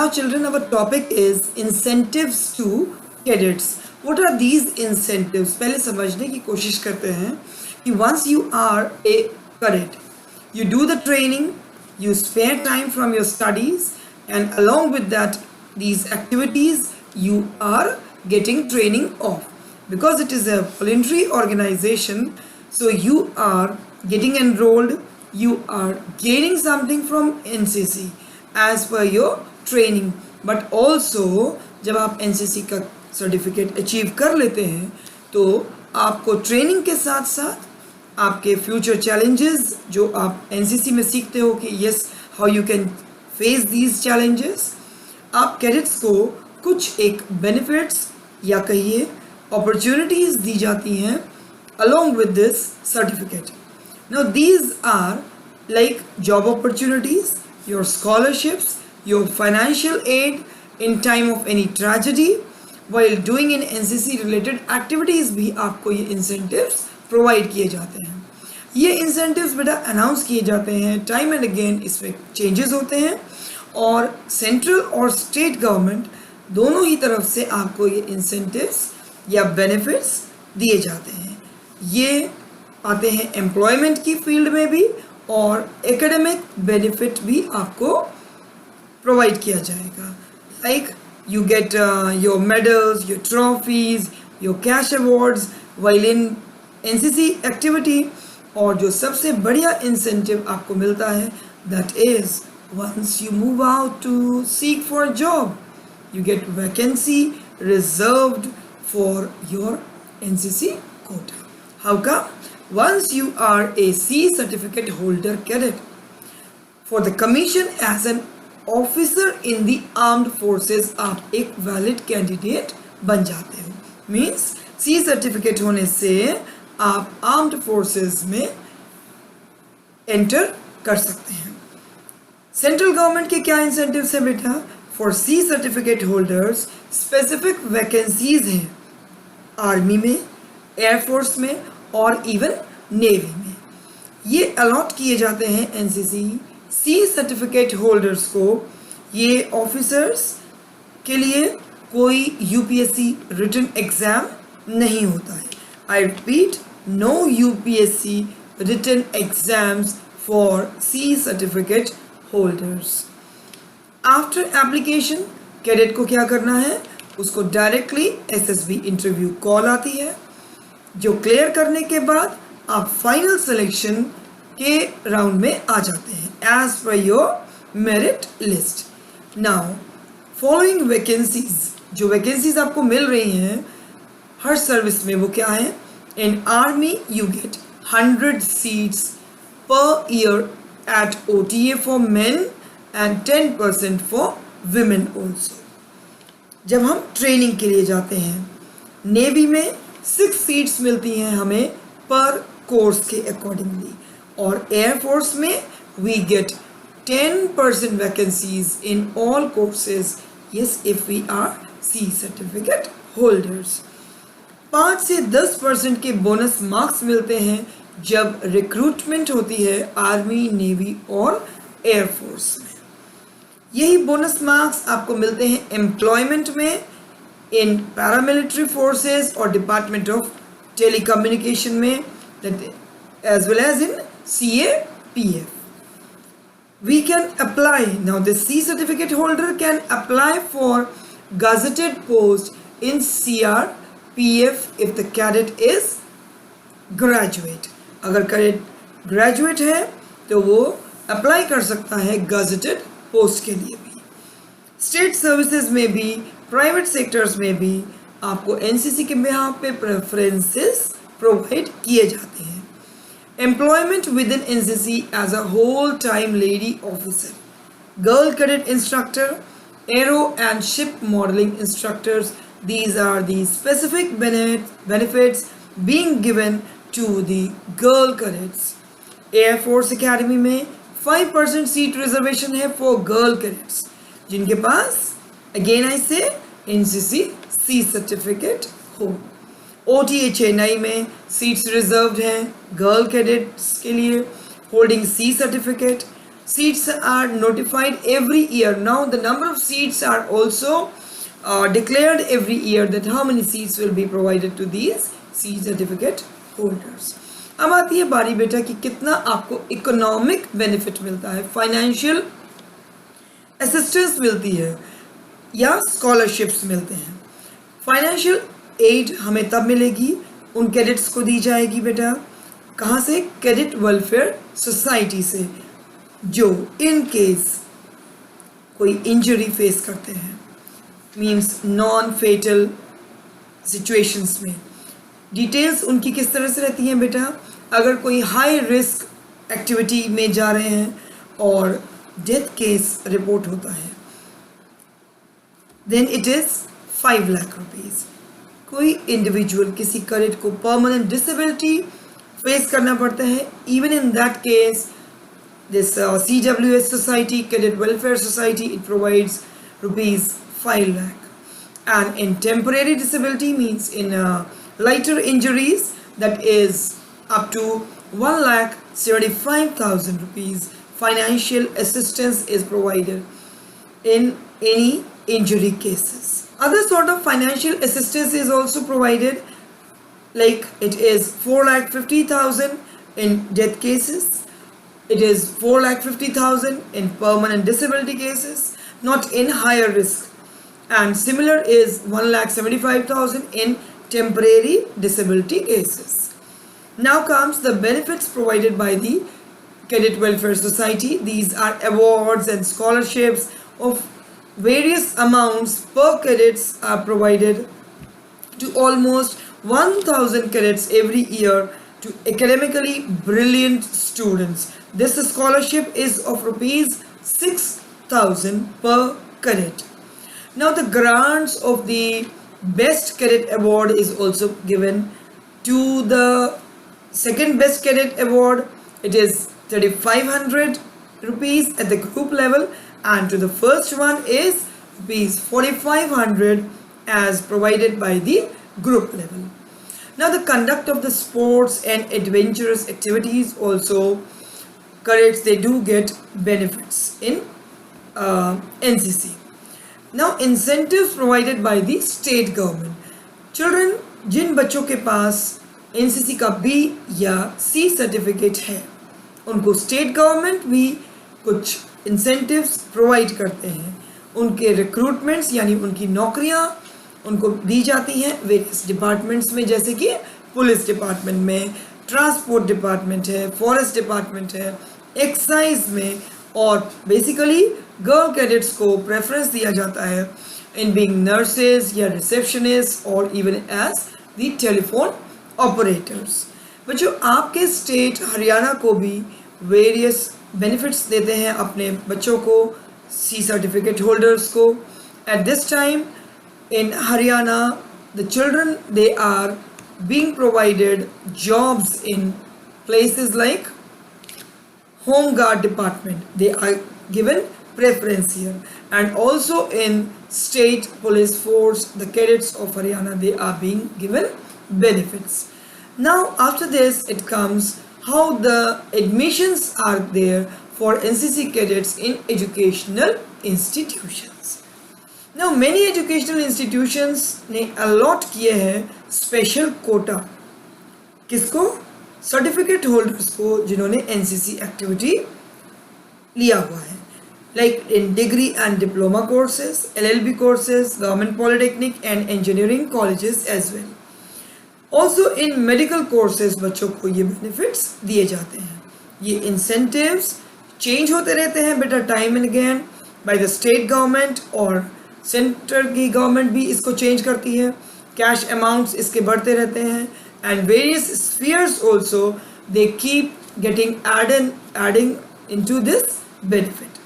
Now children, our topic is incentives to cadets. What are these incentives? पहले समझने की कोशिश करते हैं कि once you are a cadet, you do the training, you spare time from your studies, and along with that, these activities you are getting training of. Because it is a voluntary organization, so you are getting enrolled, you are gaining something from NCC as per your training. But also जब आप NCC का certificate achieve कर लेते हैं तो आपको training के साथ साथ आपके फ्यूचर चैलेंजेस जो आप एनसीसी में सीखते हो कि yes how you can face these challenges, आप कैडेट्स को कुछ एक बेनिफिट्स या कहिए अपॉर्चुनिटीज़ दी जाती हैं along with this certificate. Now these are like job opportunities, your scholarships, your financial aid in time of any tragedy, while doing in NCC related activities भी आपको ये incentives provide किए जाते हैं. ये incentives बेटा अनाउंस किए जाते हैं टाइम एंड अगेन, इसमें चेंजेस होते हैं और सेंट्रल और स्टेट गवर्नमेंट दोनों ही तरफ से आपको ये incentives या बेनिफिट्स दिए जाते हैं. ये आते हैं एम्प्लॉयमेंट की फील्ड में भी और एकेडमिक बेनिफिट भी आपको प्रोवाइड किया जाएगा. Like you get your medals, your trophies, your cash awards while in NCC activity. और जो सबसे बढ़िया इंसेंटिव आपको मिलता है that is once you move out to seek for job, you get vacancy reserved for your NCC quota. How come? Once you are a C certificate holder cadet for the commission as an officer in the armed forces, आप एक valid candidate बन जाते हो. Means C certificate होने से आप armed forces में enter कर सकते हैं. सेंट्रल गवर्नमेंट के क्या इंसेंटिव्स है बेटा? For C certificate holders specific vacancies हैं आर्मी में, एयरफोर्स में और इवन नेवी में. ये अलॉट किए जाते हैं एनसीसी सी सर्टिफिकेट होल्डर्स को. ये ऑफिसर्स के लिए कोई यूपीएससी रिटन एग्ज़ाम नहीं होता है. I repeat, no UPSC written exams for C certificate holders. After application cadet को क्या करना है? उसको डायरेक्टली एसएसबी इंटरव्यू कॉल आती है, जो क्लियर करने के बाद आप फाइनल सिलेक्शन के राउंड में आ जाते हैं as per your merit list. Now following vacancies, जो वैकेंसीज आपको मिल रही हैं हर सर्विस में, वो क्या है? इन army you get 100 seats per year at OTA for men and 10% for women also. जब हम ट्रेनिंग के लिए जाते हैं, नेवी में 6 सीट्स मिलती हैं हमें पर कोर्स के अकॉर्डिंगली, और एयरफोर्स में we get 10% vacancies in all courses, yes if we are C certificate holders. 5 से 10% के बोनस मार्क्स मिलते हैं जब रिक्रूटमेंट होती है आर्मी, नेवी और एयरफोर्स में. यही बोनस मार्क्स आपको मिलते हैं एम्प्लॉयमेंट में, इन पैरामिलिट्री फोर्सेस और डिपार्टमेंट ऑफ टेलीकम्युनिकेशन में, as well as in CAPF. We can apply. Now the C certificate holder can apply for gazetted post in CRPF if the cadet is graduate. अगर cadet graduate है तो वो apply कर सकता है gazetted post के लिए भी. स्टेट सर्विसेज में भी, प्राइवेट सेक्टर्स में भी आपको एनसीसी के बिहाफ पे प्रेफरेंसेस प्रोवाइड किए जाते हैं. Employment within NCC as a whole time lady officer, girl cadet instructor, aero and ship modelling instructors, these are the specific benefits being given to the girl cadets. Air force academy में 5% seat reservation है for girl cadets जिनके पास again I say NCC C certificate हो. OTA Chennai में seats reserved हैं girl cadets के लिए holding C certificate. seats are notified every year. Now the number of seats are also declared every year, that how many seats will be provided to these seat certificate holders. अब आती है बारी बेटा कि कितना आपको इकोनॉमिक बेनिफिट मिलता है, फाइनेंशियल असिस्टेंस मिलती है या स्कॉलरशिप्स मिलते हैं। फाइनेंशियल एड हमें तब मिलेगी, उन कैडेट्स को दी जाएगी बेटा, कहाँ से? कैडेट वेलफेयर सोसाइटी से, जो इन केस कोई इंजरी फेस करते हैं, मीन्स नॉन फेटल सिचुएशंस में। डिटेल्स उनकी किस तरह से रहती हैं बेटा? अगर कोई हाई रिस्क एक्टिविटी में जा रहे हैं और डेथ केस रिपोर्ट होता है, then it is 5 lakh rupees. कोई इंडिविजुअल किसी कैडेट को परमानेंट डिसेबिलिटी फेस करना पड़ता है, even in that case this CWS society, Cadet Welfare Society, it provides rupees 5 lakh. And in temporary disability, means in lighter injuries, that is up to 1,75,000 rupees financial assistance is provided in any injury cases. Other sort of financial assistance is also provided, like it is 4,50,000 in death cases. It is 4,50,000 in permanent disability cases, not in higher risk. And similar is 1,75,000 in temporary disability cases. Now comes the benefits provided by the Cadet Welfare Society. These are awards and scholarships of various amounts per cadets are provided to almost 1,000 cadets every year to academically brilliant students. This scholarship is of rupees 6,000 per cadet. Now the grants of the best cadet award is also given. To the second best cadet award, it is 3,500 rupees at the group level, and to the first one is rupees 4,500 as provided by the group level. Now the conduct of the sports and adventurous activities also, cadets, they do get benefits in NCC. Now incentives provided by the state government. Children, जिन बच्चों के पास NCC का B या C certificate है, उनको state government भी कुछ incentives provide करते हैं। उनके रिक्रूटमेंट्स यानी उनकी नौकरियां उनको दी जाती हैं वेरियस डिपार्टमेंट्स में, जैसे कि पुलिस डिपार्टमेंट में, ट्रांसपोर्ट डिपार्टमेंट है, फॉरेस्ट डिपार्टमेंट है, एक्साइज में, और बेसिकली गर्ल कैडेट्स को प्रेफरेंस दिया जाता है इन बीइंग नर्सेज या रिसेप्शनिस्ट और even as the telephone operators. बच्चों, आपके स्टेट हरियाणा को भी वेरियस बेनिफिट्स देते हैं अपने बच्चों को, सी सर्टिफिकेट होल्डर्स को। At this time in Haryana, the children, they are being provided jobs in places like Home Guard Department. They are given preference here, and also in state police force, the cadets of Haryana, they are being given benefits. Now after this, it comes how the admissions are there for NCC cadets in educational institutions. Now many educational institutions ने allot किए हैं special Kota, किसको? Certificate holders को जिन्होंने NCC activity लिया हुआ है, like in degree and diploma courses, LLB courses, government polytechnic and engineering colleges as well. Also in medical courses बच्चों को ये बेनिफिट्स दिए जाते हैं। ये इंसेंटिव्स चेंज होते रहते हैं बेटा time and again by the state government, और सेंटर की गवर्नमेंट भी इसको चेंज करती है, कैश अमाउंट्स इसके बढ़ते रहते हैं, and various spheres also they keep getting adding into this benefit.